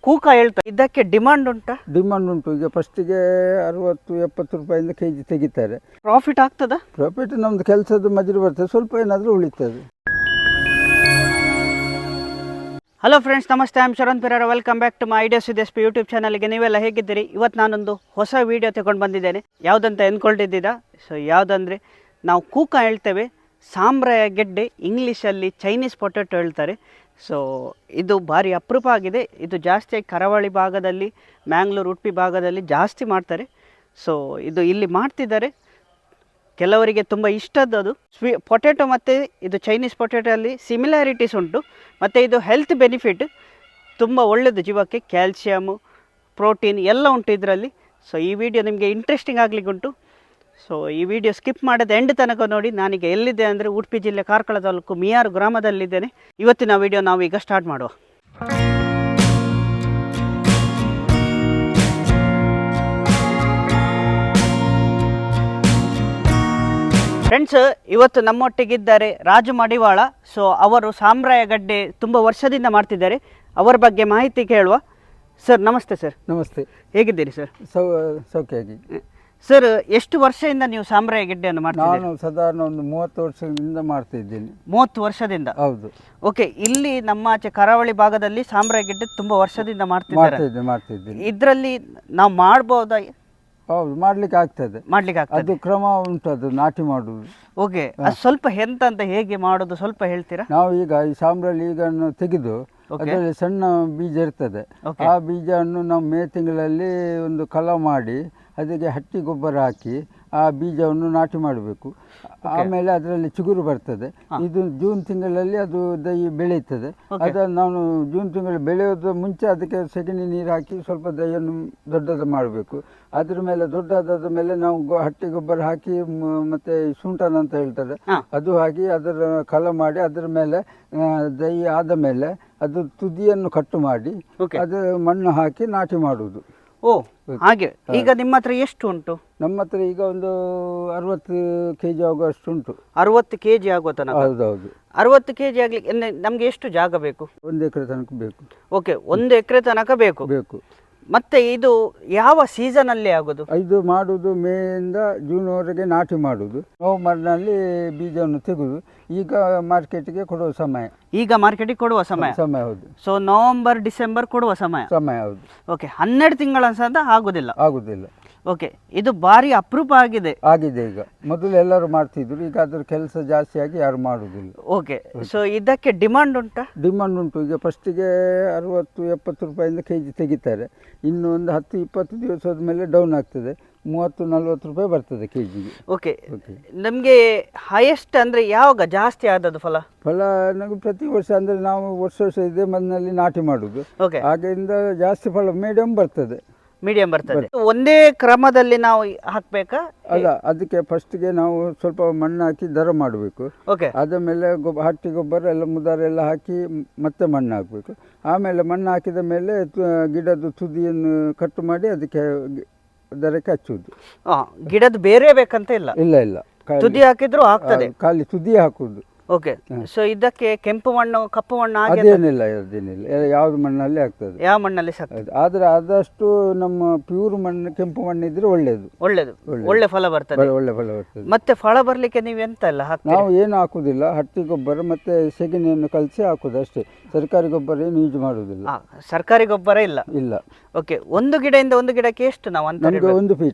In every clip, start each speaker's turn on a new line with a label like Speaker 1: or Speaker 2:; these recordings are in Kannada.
Speaker 1: ಕೂಕ ಹೇಳ್ತಾರೆ, ಇದಕ್ಕೆ ಡಿಮಾಂಡ್ ಉಂಟಾ?
Speaker 2: ಡಿಮಾಂಡ್ ಉಂಟು. ಈಗ ಫಸ್ಟಿಗೆ 60-70 ರೂಪಾಯಿಂದ ಕೆಜಿ ತೆಗಿತಾರೆ.
Speaker 1: ಪ್ರಾಫಿಟ್ ಆಗ್ತದ?
Speaker 2: ಪ್ರಾಫಿಟ್ ನಮ್ದು ಕೆಲಸದ ಮಜೂರಿ ಬರ್ತದೆ, ಸ್ವಲ್ಪ ಏನಾದರೂ ಉಳಿತದೆ.
Speaker 1: ಹಲೋ ಫ್ರೆಂಡ್ಸ್, ನಮಸ್ತೆ. I am Sharan Pereira. Welcome back to my ideas with SP YouTube ಚಾನಲ್ಗೆ. ನೀವೆಲ್ಲ ಹೇಗಿದ್ದೀರಿ? ಇವತ್ತು ನಾನೊಂದು ಹೊಸ ವೀಡಿಯೋ ತಗೊಂಡು ಬಂದಿದ್ದೇನೆ. ಯಾವುದಂತ ಅಂದ್ಕೊಂಡಿದ್ದೀರಾ? ಸೊ ಯಾವುದಂದರೆ, ನಾವು ಕೂಕ ಹೇಳ್ತೇವೆ, ಸಾಂಬ್ರಾಯ ಗೆಡ್ಡೆ, ಇಂಗ್ಲೀಷಲ್ಲಿ ಚೈನೀಸ್ ಪೊಟೆಟೊ ಹೇಳ್ತಾರೆ. ಸೊ ಇದು ಭಾರಿ ಅಪರೂಪ ಆಗಿದೆ. ಇದು ಜಾಸ್ತಿಯಾಗಿ ಕರಾವಳಿ ಭಾಗದಲ್ಲಿ, ಮ್ಯಾಂಗ್ಳೂರು, ಉಡುಪಿ ಭಾಗದಲ್ಲಿ ಜಾಸ್ತಿ ಮಾಡ್ತಾರೆ. ಸೊ ಇದು ಇಲ್ಲಿ ಮಾಡ್ತಿದ್ದಾರೆ, ಕೆಲವರಿಗೆ ತುಂಬ ಇಷ್ಟದ್ದು. ಪೊಟೆಟೊ ಮತ್ತು ಇದು ಚೈನೀಸ್ ಪೊಟೆಟೊ ಅಲ್ಲಿ ಸಿಮಿಲಾರಿಟೀಸ್ ಉಂಟು. ಮತ್ತು ಇದು ಹೆಲ್ತ್ ಬೆನಿಫಿಟ್ ತುಂಬ ಒಳ್ಳೆಯದು, ಜೀವಕ್ಕೆ ಕ್ಯಾಲ್ಸಿಯಮು, ಪ್ರೋಟೀನ್ ಎಲ್ಲ ಉಂಟು ಇದರಲ್ಲಿ. ಸೊ ಈ ವಿಡಿಯೋ ನಿಮಗೆ ಇಂಟ್ರೆಸ್ಟಿಂಗ್ ಆಗಲಿಕ್ಕೆ ಉಂಟು. ಸೊ ಈ ವಿಡಿಯೋ ಸ್ಕಿಪ್ ಮಾಡದೆ ಎಂಡ್ ತನಕ ನೋಡಿ. ನಾನೀಗ ಎಲ್ಲಿದ್ದೆ ಅಂದರೆ ಉಡುಪಿ ಜಿಲ್ಲೆ ಕಾರ್ಕಳ ತಾಲೂಕು ಮಿಯಾರು ಗ್ರಾಮದಲ್ಲಿದ್ದೇನೆ. ಇವತ್ತಿನ ವಿಡಿಯೋ ನಾವು ಈಗ ಸ್ಟಾರ್ಟ್ ಮಾಡುವ. ಫ್ರೆಂಡ್ಸ್, ಇವತ್ತು ನಮ್ಮೊಟ್ಟಿಗಿದ್ದಾರೆ ರಾಜು ಮಡಿವಾಳ. ಸೊ ಅವರು ಸಾಂಬ್ರಾಯ ಗಡ್ಡೆ ತುಂಬ ವರ್ಷದಿಂದ ಮಾಡ್ತಿದ್ದಾರೆ. ಅವರ ಬಗ್ಗೆ ಮಾಹಿತಿ ಕೇಳುವ. ಸರ್ ನಮಸ್ತೆ. ಸರ್ ನಮಸ್ತೆ, ಹೇಗಿದ್ದೀರಿ ಸರ್?
Speaker 2: ಸೌಖ್ಯವಾಗಿ.
Speaker 1: ಸರ್, ಎಷ್ಟು ವರ್ಷದಿಂದ ನೀವು ಸಾಂಬ್ರಾಯ ಗೆಡ್ಡೆಯನ್ನು ಮಾಡ್ತೀರಿ?
Speaker 2: ನಾನು ಸಾಧಾರಣ ಒಂದು 30 ವರ್ಷದಿಂದ ಮಾಡ್ತಾ ಇದ್ದೇನೆ.
Speaker 1: 30 ವರ್ಷದಿಂದ?
Speaker 2: ಹೌದು.
Speaker 1: ಓಕೆ. ಇಲ್ಲಿ ನಮ್ಮ ಆಚೆ ಕರಾವಳಿ ಭಾಗದಲ್ಲಿ ಸಾಂಬ್ರಾಯ ಗೆಡ್ಡೆ ತುಂಬ ವರ್ಷದಿಂದ ಮಾಡ್ತಿದ್ದಾರೆ. ಇದರಲ್ಲಿ ನಾವು ಮಾಡ್ಬೋದಾ?
Speaker 2: ಹೌದು, ಮಾಡ್ಲಿಕ್ಕೆ ಆಗ್ತದೆ. ಅದು ಕ್ರಮ ಉಂಟು, ಅದು ನಾಟಿ ಮಾಡುವುದು.
Speaker 1: ಓಕೆ, ಅದು ಸ್ವಲ್ಪ ಎಂತ ಹೇಗೆ ಮಾಡೋದು ಸ್ವಲ್ಪ ಹೇಳ್ತೀರಾ?
Speaker 2: ನಾವು ಈಗ ಈ ಸಾಂಬ್ರಾಯಿ ಈಗನ್ನು ತೆಗೆದು ಅದರಲ್ಲಿ ಸಣ್ಣ ಬೀಜ ಇರ್ತದೆ. ಆ ಬೀಜವನ್ನು ನಾವು ಮೇ ತಿಂಗಳಲ್ಲಿ ಒಂದು ಕಲ ಮಾಡಿ ಅದಕ್ಕೆ ಹಟ್ಟಿ ಗೊಬ್ಬರ ಹಾಕಿ ಆ ಬೀಜವನ್ನು ನಾಟಿ ಮಾಡಬೇಕು. ಆಮೇಲೆ ಅದರಲ್ಲಿ ಚಿಗುರು ಬರ್ತದೆ. ಇದು ಜೂನ್ ತಿಂಗಳಲ್ಲಿ ಅದು ದೈ ಬೆಳೆಯುತ್ತದೆ. ಅದನ್ನು ನಾನು ಜೂನ್ ತಿಂಗಳು ಬೆಳೆಯೋದು ಮುಂಚೆ ಅದಕ್ಕೆ ಸೆಗಣಿ ನೀರು ಹಾಕಿ ಸ್ವಲ್ಪ ದೈಯನ್ನು ದೊಡ್ಡದು ಮಾಡಬೇಕು. ಅದ್ರ ಮೇಲೆ ದೊಡ್ಡದಾದ ಮೇಲೆ ನಾವು ಹಟ್ಟಿ ಗೊಬ್ಬರ ಹಾಕಿ ಮತ್ತೆ ಶುಂಠನ ಅಂತ ಹೇಳ್ತಾರೆ, ಅದು ಹಾಕಿ ಅದರ ಕಲ ಮಾಡಿ ಅದರ ಮೇಲೆ ದೈ ಆದ ಮೇಲೆ ಅದು ತುದಿಯನ್ನು ಕಟ್ಟು ಮಾಡಿ ಅದು ಮಣ್ಣು ಹಾಕಿ ನಾಟಿ ಮಾಡುವುದು.
Speaker 1: ಓ ಹಾಗೆ. ಈಗ ನಿಮ್ಮ ಹತ್ರ ಎಷ್ಟು ಉಂಟು?
Speaker 2: ನಮ್ಮ ಹತ್ರ ಈಗ ಒಂದು 60 kg ಆಗುವಷ್ಟು ಉಂಟು.
Speaker 1: 60 kg ಆಗುವ ತನಕ?
Speaker 2: ಹೌದೌದು.
Speaker 1: 60 kg ಆಗ್ಲಿಕ್ಕೆ ನಮ್ಗೆ ಎಷ್ಟು ಜಾಗ ಬೇಕು?
Speaker 2: 1 ಎಕರೆ ತನಕ ಬೇಕು.
Speaker 1: ಓಕೆ, 1 ಎಕರೆ ತನಕ ಬೇಕು. ಮತ್ತೆ ಇದು ಯಾವ ಸೀಸನ್ ಅಲ್ಲಿ ಆಗೋದು?
Speaker 2: ಇದು ಮಾಡುವುದು ಮೇಯಿಂದ ಜೂನ್ವರೆಗೆ ನಾಟಿ ಮಾಡುವುದು. ನವೆಂಬರ್ನಲ್ಲಿ ಬೀಜವನ್ನು ತೆಗೆದು ಈಗ ಮಾರ್ಕೆಟ್ಗೆ ಕೊಡುವ ಸಮಯ.
Speaker 1: ಈಗ ಮಾರ್ಕೆಟಿಗೆ ಕೊಡುವ ಸಮಯ? ಹೌದು. ಸೊ ನವೆಂಬರ್ ಡಿಸೆಂಬರ್ ಕೊಡುವ ಸಮಯ?
Speaker 2: ಹೌದು.
Speaker 1: ಓಕೆ, 12 ತಿಂಗಳ ಸಹ ಆಗುದಿಲ್ಲ? ಓಕೆ, ಇದು ಭಾರಿ ಅಪರೂಪ ಆಗಿದೆ.
Speaker 2: ಈಗ ಮೊದಲು ಎಲ್ಲರೂ ಮಾಡ್ತಿದ್ರು, ಈಗ ಅದರ ಕೆಲಸ ಜಾಸ್ತಿ ಆಗಿ ಯಾರು ಮಾಡುವುದಿಲ್ಲ.
Speaker 1: ಓಕೆ, ಸೊ ಇದಕ್ಕೆ ಡಿಮಾಂಡ್ ಉಂಟಾ?
Speaker 2: ಡಿಮಾಂಡ್ ಉಂಟು. ಈಗ ಫಸ್ಟಿಗೆ 60-70 ರೂಪಾಯಿಂದ ಕೆಜಿ ತೆಗಿತಾರೆ. ಇನ್ನು ಒಂದು 10-20 ದಿವಸದ ಮೇಲೆ ಡೌನ್ ಆಗ್ತದೆ, 30-40 ರೂಪಾಯಿ ಬರ್ತದೆ ಕೆಜಿಗೆ.
Speaker 1: ಓಕೆ, ನಮಗೆ ಹೈಯೆಸ್ಟ್ ಅಂದರೆ ಯಾವಾಗ ಜಾಸ್ತಿ ಆದದ್ದು ಫಲ?
Speaker 2: ನಮಗೆ ಪ್ರತಿ ವರ್ಷ ಅಂದರೆ ನಾವು ವರ್ಷ ಇದೇ ಮಣ್ಣಿನಲ್ಲಿ ನಾಟಿ ಮಾಡುದು. ಆಗಿಂದ ಜಾಸ್ತಿ ಫಲ ಮೀಡಿಯಂ ಬರ್ತದೆ.
Speaker 1: ಒಂದೇ ಕ್ರಮದಲ್ಲಿ ನಾವು ಹಾಕ್ಬೇಕಾ?
Speaker 2: ಅಲ್ಲ, ಅದಕ್ಕೆ ಫಸ್ಟ್ಗೆ ನಾವು ಸ್ವಲ್ಪ ಮಣ್ಣು ಹಾಕಿ ದರ ಮಾಡಬೇಕು. ಅದ ಮೇಲೆ ಹಟ್ಟಿ ಗೊಬ್ಬರ ಎಲ್ಲ ಮುದಾರ ಎಲ್ಲ ಹಾಕಿ ಮತ್ತೆ ಮಣ್ಣು ಹಾಕಬೇಕು. ಆಮೇಲೆ ಮಣ್ಣು ಹಾಕಿದ ಮೇಲೆ ಗಿಡದ ತುದಿಯನ್ನು ಕಟ್ಟು ಮಾಡಿ ಅದಕ್ಕೆ ದರಕ್ಕೆ ಹಚ್ಚುವುದು.
Speaker 1: ಗಿಡದ ಬೇರೆ ಬೇಕಂತ ಇಲ್ಲ? ಇಲ್ಲ, ತುದಿ ಹಾಕಿದ್ರು ಆಗ್ತದೆ,
Speaker 2: ಖಾಲಿ ತುದಿ ಹಾಕುವುದು.
Speaker 1: ಓಕೆ, ಸೊ ಇದಕ್ಕೆ ಕೆಂಪು ಮಣ್ಣು, ಕಪ್ಪು ಮಣ್ಣು
Speaker 2: ಅದೇನಿಲ್ಲ, ಯಾವ್ದು ಮಣ್ಣಲ್ಲಿ ಆಗ್ತದೆ.
Speaker 1: ಯಾವ ಮಣ್ಣಲ್ಲಿ
Speaker 2: ಆದ್ರೆ ಆದಷ್ಟು ನಮ್ಮ ಪ್ಯೂರ್ ಮಣ್ಣು, ಕೆಂಪು ಮಣ್ಣು ಇದ್ರೆ ಒಳ್ಳೇದು.
Speaker 1: ಒಳ್ಳೆ ಫಲ ಬರ್ತದೆ. ಮತ್ತೆ ಫಲ ಬರ್ಲಿಕ್ಕೆ ನೀವು ಎಂತ ಎಲ್ಲ
Speaker 2: ನಾವು ಏನು ಹಾಕುದಿಲ್ಲ, ಹಟ್ಟಿ ಗೊಬ್ಬರ ಮತ್ತೆ ಸೆಗಣಿಯನ್ನು ಕಲಸಿ ಹಾಕುದು ಅಷ್ಟೇ. ಸರ್ಕಾರಿ ಗೊಬ್ಬರ ಏನು ಯೂಸ್ ಮಾಡುದಿಲ್ಲ.
Speaker 1: ಸರ್ಕಾರಿ ಗೊಬ್ಬರ ಇಲ್ಲ? ಓಕೆ, ಒಂದು ಗಿಡದಿಂದ ಒಂದು ಗಿಡಕ್ಕೆ ಎಷ್ಟು ನಾವು ಅಂತ?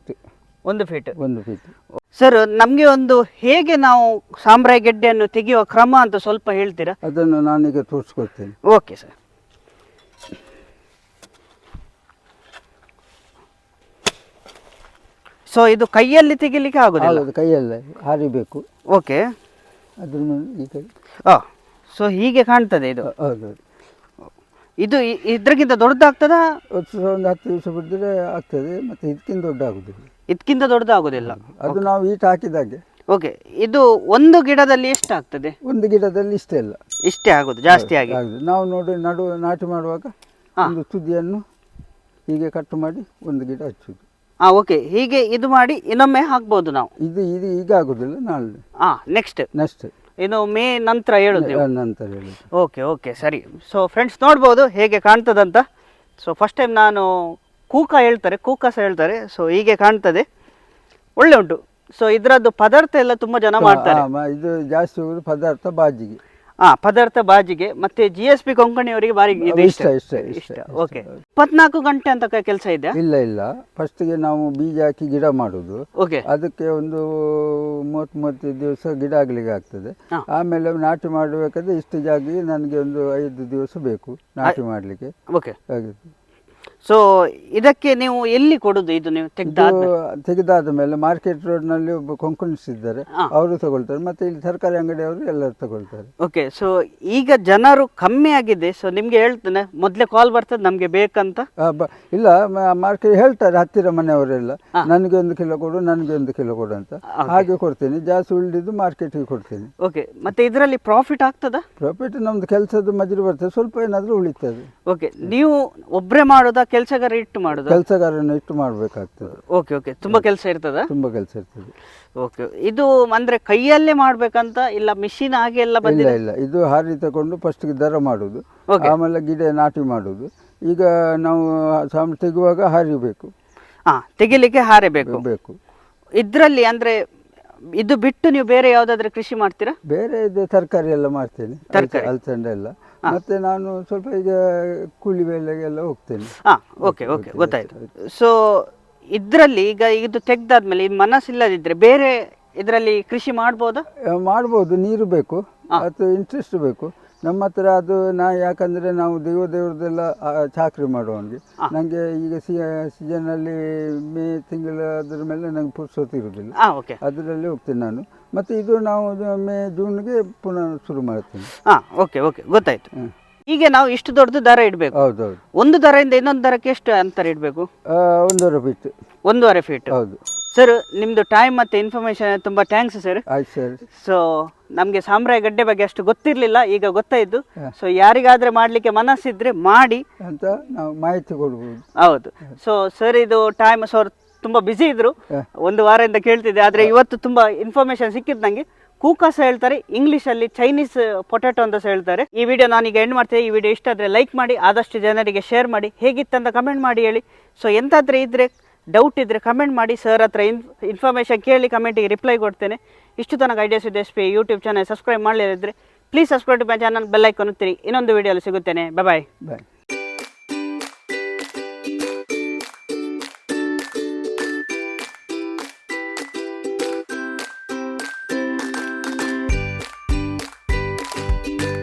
Speaker 1: 1 ಫೀಟ್. ಸರ್, ನಮಗೆ ಒಂದು ಹೇಗೆ ನಾವು ಸಾಂಬ್ರಾಯ ಗೆಡ್ಡೆಯನ್ನು ತೆಗೆಯುವ ಕ್ರಮ ಅಂತ ಸ್ವಲ್ಪ ಹೇಳ್ತೀರಾ?
Speaker 2: ಅದನ್ನು ನಾನೀಗ ತೋರಿಸ್ಕೊಡ್ತೇನೆ.
Speaker 1: Okay sir. ಸೊ ಇದು ಕೈಯಲ್ಲಿ ತೆಗಿಲಿಕ್ಕೆ ಆಗುದಿಲ್ಲ?
Speaker 2: ಕೈಯಲ್ಲೇ ಹಾರಿಬೇಕು.
Speaker 1: ಓಕೆ,
Speaker 2: ಅದ್ರ ಈ ಕೈ.
Speaker 1: ಸೊ ಹೀಗೆ ಕಾಣ್ತದೆ ಇದು?
Speaker 2: ಹೌದು.
Speaker 1: ಇದು ಇದ್ರಕ್ಕಿಂತ ದೊಡ್ಡದಾಗ್ತದಾ?
Speaker 2: ಒಂದು 10 ದಿವಸ ಬಿದ್ದರೆ ಆಗ್ತದೆ, ಮತ್ತೆ
Speaker 1: ಇದಕ್ಕಿಂತ ದೊಡ್ಡದಾಗುದಿಲ್ಲ.
Speaker 2: ಅದು ನಾವು ಈಟ್ ಹಾಕಿದಾಗೆ.
Speaker 1: ಓಕೆ, ಇದು ಒಂದು ಗಿಡದಲ್ಲಿ ಎಷ್ಟು ಆಗ್ತದೆ?
Speaker 2: ಒಂದು ಗಿಡದಲ್ಲಿ ಇಷ್ಟೇ
Speaker 1: ಆಗುದು, ಜಾಸ್ತಿ ಆಗಿ
Speaker 2: ನಾವು ನೋಡಿ ನಾಟಿ ಮಾಡುವಾಗ ಒಂದು ತುದಿಯನ್ನು ಹೀಗೆ ಕಟ್ ಮಾಡಿ ಒಂದು ಗಿಡ ಹಚ್ಚುದು.
Speaker 1: ಓಕೆ, ಹೀಗೆ ಇದು ಮಾಡಿ ಇನ್ನೊಮ್ಮೆ ಹಾಕ್ಬೋದು ನಾವು.
Speaker 2: ಇದು ಈಗ ಆಗುದಿಲ್ಲ, ನಾಳೆ.
Speaker 1: ನೆಕ್ಸ್ಟ್ ಇನ್ನು ಮೇ ನಂತರ ಹೇಳುದು?
Speaker 2: ನಂತರ ಹೇಳುದು.
Speaker 1: ಓಕೆ, ಸರಿ. ಸೊ ಫ್ರೆಂಡ್ಸ್, ನೋಡ್ಬೋದು ಹೇಗೆ ಕಾಣ್ತದಂತ. ಸೊ ಫಸ್ಟ್ ಟೈಮ್ ನಾನು ಕೂಕಾಸ ಹೇಳ್ತಾರೆ. ಸೊ ಹೀಗೆ ಕಾಣ್ತದೆ, ಒಳ್ಳೆ ಉಂಟು. ಸೊ ಇದರದ್ದು ಪದಾರ್ಥ ಎಲ್ಲ ತುಂಬ ಜನ ಮಾಡ್ತಾರೆ.
Speaker 2: ಇದು ಜಾಸ್ತಿ ಹೋಗುದು ಪದಾರ್ಥ ಬಾಜಿಗೆ.
Speaker 1: ಪದಾರ್ಥ ಬಾಜಿಗೆ ಮತ್ತೆ GSP ಕೊಂಕಣಿ ಅವರಿಗೆ ಬಾರಿ ಇದು ಇಷ್ಟ. ಓಕೆ, 24 ಗಂಟೆ ಅಂತ ಕೆಲಸ ಇದೆ?
Speaker 2: ಇಲ್ಲ, ಫಸ್ಟ್ಗೆ ನಾವು ಬೀಜ ಹಾಕಿ ಗಿಡ ಮಾಡುದು.
Speaker 1: ಓಕೆ,
Speaker 2: ಅದಕ್ಕೆ ಒಂದು 30-35 ದಿವಸ ಗಿಡ ಆಗ್ಲಿಕ್ಕೆ ಆಗ್ತದೆ. ಆಮೇಲೆ ನಾಟಿ ಮಾಡಬೇಕಾದ್ರೆ ಇಷ್ಟು ಜಾಗ ನನಗೆ ಒಂದು 5 ದಿವಸ ಬೇಕು ನಾಟಿ ಮಾಡ್ಲಿಕ್ಕೆ.
Speaker 1: ಓಕೆ, ಸೊ ಇದಕ್ಕೆ ನೀವು ಎಲ್ಲಿ ಕೊಡುದು? ಇದು ನೀವು
Speaker 2: ತೆಗೆದಾದ ಮೇಲೆ ಮಾರ್ಕೆಟ್ ರೋಡ್ ನಲ್ಲಿ ಒಬ್ಬ ಕೊಂಕಣಿಸ್ ಇದ್ದಾರೆ, ಅವರು ತಗೊಳ್ತಾರೆ. ಮತ್ತೆ ಇಲ್ಲಿ ತರಕಾರಿ ಅಂಗಡಿಯವರು ಎಲ್ಲರೂ ತಗೊಳ್ತಾರೆ.
Speaker 1: ಓಕೆ, ಸೊ ಈಗ ಜನರು ಕಮ್ಮಿ ಆಗಿದೆ. ಸೊ ನಿಮ್ಗೆ ಹೇಳ್ತೇನೆ, ಮೊದ್ಲೇ ಕಾಲ್ ಬರ್ತದೆ ನಮ್ಗೆ ಬೇಕಂತ?
Speaker 2: ಇಲ್ಲ, ಮಾರ್ಕೆಟ್ ಹೇಳ್ತಾರೆ ಹತ್ತಿರ ಮನೆಯವರೆಲ್ಲ, ನನಗೆ 1 ಕಿಲೋ ಕೊಡು, ನನಗೆ 1 ಕಿಲೋ ಕೊಡು ಅಂತ. ಹಾಗೆ ಕೊಡ್ತೇನೆ. ಜಾಸ್ತಿ ಉಳಿದಿದ್ದು ಮಾರ್ಕೆಟ್ಗೆ ಕೊಡ್ತೇನೆ.
Speaker 1: ಓಕೆ, ಮತ್ತೆ ಇದರಲ್ಲಿ ಪ್ರಾಫಿಟ್ ಆಗ್ತದ?
Speaker 2: ಪ್ರಾಫಿಟ್ ನಮ್ದು ಕೆಲಸದ ಮಜೂರಿ ಬರ್ತದೆ, ಸ್ವಲ್ಪ ಏನಾದ್ರೂ ಉಳಿತದೆ.
Speaker 1: ಓಕೆ, ನೀವು ಒಬ್ಬರೇ ಮಾಡೋದಾ ಕೆಲಸಗಾರ ಇಟ್ಟು ಮಾಡುದು?
Speaker 2: ಕೆಲಸಗಾರನ ಇಟ್ಟು ಮಾಡ್ಬೇಕಾಗ್ತದೆ.
Speaker 1: ಓಕೆ, ತುಂಬಾ ಕೆಲಸ ಇರ್ತದ?
Speaker 2: ತುಂಬಾ ಕೆಲಸ ಇರ್ತದೆ.
Speaker 1: ಓಕೆ, ಇದು ಅಂದ್ರೆ ಕೈಯಲ್ಲೇ ಮಾಡ್ಬೇಕಂತ ಇಲ್ಲ ಮಿಷಿನ್ ಹಾಗೆ ಎಲ್ಲ ಬಂದಿಲ್ಲ?
Speaker 2: ಇಲ್ಲ, ಇದು ಹಾರಿ ತಗೊಂಡು ಫಸ್ಟ್ ದರ ಮಾಡುದು, ಆಮೇಲೆ ಗಿಡ ನಾಟಿ ಮಾಡುದು. ಈಗ ನಾವು ಸಾಮಾನು ತೆಗುವಾಗ ಹಾರಿ ಬೇಕು.
Speaker 1: ತೆಗಿಲಿಕ್ಕೆ ಹಾರೆ ಬೇಕು. ಇದ್ರಲ್ಲಿ ಅಂದ್ರೆ ಇದು ಬಿಟ್ಟು ನೀವು ಬೇರೆ ಯಾವ್ದಾದ್ರೆ ಕೃಷಿ ಮಾಡ್ತೀರಾ?
Speaker 2: ಬೇರೆ ಇದು ತರಕಾರಿ ಎಲ್ಲ ಮಾಡ್ತೇನೆ, ಅಲಸಂಡೆ ಎಲ್ಲ. ಮತ್ತೆ ನಾನು ಸ್ವಲ್ಪ ಈಗ ಕೂಲಿ ಬೇಲೆಗೆಲ್ಲ ಹೋಗ್ತೇನೆ.
Speaker 1: ಓಕೆ, ಗೊತ್ತಾಯ್ತು. ಸೊ ಇದ್ರಲ್ಲಿ ಈಗ ಇದು ತೆಗ್ದಾದ್ಮೇಲೆ ಇದು ಮನಸ್ಸಿಲ್ಲದಿದ್ರೆ ಬೇರೆ ಇದರಲ್ಲಿ ಕೃಷಿ ಮಾಡ್ಬೋದಾ?
Speaker 2: ಮಾಡ್ಬೋದು, ನೀರು ಬೇಕು ಅಥವಾ ಇಂಟ್ರೆಸ್ಟ್ ಬೇಕು. ನಮ್ಮ ಹತ್ರ ಅದು ಯಾಕಂದ್ರೆ ನಾವು ದೇವ್ರದ್ದೆಲ್ಲ ಚಾಕ್ರಿ ಮಾಡುವವನಿಗೆ. ನನಗೆ ಈಗ ಸೀಸನಲ್ಲಿ ಮೇ ತಿಂಗಳು ಅದ್ರ ಮೇಲೆ ನಂಗೆ ಪುರ್ಸೊತ್ತು ಇರುವುದಿಲ್ಲ, ಅದರಲ್ಲಿ ಹೋಗ್ತೇನೆ ನಾನು. ಮತ್ತೆ ಇದು ನಾವು ಮೇ ಜೂನ್ಗೆ ಪುನಃ ಶುರು ಮಾಡ್ತೇನೆ.
Speaker 1: ಓಕೆ, ಗೊತ್ತಾಯ್ತು. ಈಗ ನಾವು ಇಷ್ಟು ದೊಡ್ಡದು ದರ ಇಡಬೇಕು.
Speaker 2: ಹೌದೌದು.
Speaker 1: ಒಂದು ದರದಿಂದ ಇನ್ನೊಂದು ದರಕ್ಕೆ ಎಷ್ಟು ಅಂತರ ಇಡಬೇಕು?
Speaker 2: 1.5 ಫೀಟ್.
Speaker 1: 1.5 ಫೀಟ್.
Speaker 2: ಹೌದು
Speaker 1: ಸರ್, ನಿಮ್ದು ಟೈಮ್ ಮತ್ತೆ ಇನ್ಫಾರ್ಮೇಶನ್ ತುಂಬಾ ಥ್ಯಾಂಕ್ಸ್ ಸರ್.
Speaker 2: ಆಯ್ತು ಸರ್.
Speaker 1: ಸೊ ನಮಗೆ ಸಾಮ್ರಾಯ ಗಡ್ಡೆ ಬಗ್ಗೆ ಅಷ್ಟು ಗೊತ್ತಿರ್ಲಿಲ್ಲ, ಈಗ ಗೊತ್ತಾಯ್ತು. ಸೊ ಯಾರಿಗಾದ್ರೆ ಮಾಡ್ಲಿಕ್ಕೆ ಮನಸ್ಸಿದ್ರೆ ಮಾಡಿ ಅಂತ
Speaker 2: ನಾವು ಮಾಹಿತಿ ಕೊಡ್ಬೋದು.
Speaker 1: ಹೌದು. ಸೊ ಸರ್, ಇದು ಟೈಮ್ ಸರ್ ತುಂಬಾ ಬಿಸಿ ಇದ್ರು, 1 ವಾರದಿಂದ ಕೇಳ್ತಿದ್ದೆ, ಆದ್ರೆ ಇವತ್ತು ತುಂಬಾ ಇನ್ಫಾರ್ಮೇಶನ್ ಸಿಕ್ಕಿದ್ದು ನಂಗೆ. ಕೂಕಾಸ ಹೇಳ್ತಾರೆ, ಇಂಗ್ಲಿಷ್ ಅಲ್ಲಿ ಚೈನೀಸ್ ಪೊಟ್ಯಾಟೊ ಅಂತ ಹೇಳ್ತಾರೆ. ಈ ವಿಡಿಯೋ ನಾನೀಗ ಎಂಡ್ ಮಾಡ್ತೇನೆ. ಈ ವಿಡಿಯೋ ಇಷ್ಟ ಆದ್ರೆ ಲೈಕ್ ಮಾಡಿ, ಆದಷ್ಟು ಜನರಿಗೆ ಶೇರ್ ಮಾಡಿ, ಹೇಗಿತ್ತಂತ ಕಮೆಂಟ್ ಮಾಡಿ ಹೇಳಿ. ಸೊ ಎಂತಾದ್ರೆ ಇದ್ರೆ ಡೌಟ್ ಇದ್ರೆ ಕಮೆಂಟ್ ಮಾಡಿ, ಸರ್ ಹತ್ರ ಇನ್ಫಾರ್ಮೇಷನ್ ಕೇಳಿ ಕಮೆಂಟಿಗೆ ರಿಪ್ಲೈ ಕೊಡ್ತೇನೆ. ಇಷ್ಟು ತನಕ ideas with SP YouTube channel subscribe ಮಾಡಲಿದ್ರೆ please subscribe to my channel, bell icon ಒತ್ತಿರಿ. ಇನ್ನೊಂದು ವಿಡಿಯೋಲಿ ಸಿಗುತ್ತೇನೆ. ಬಾಯ್.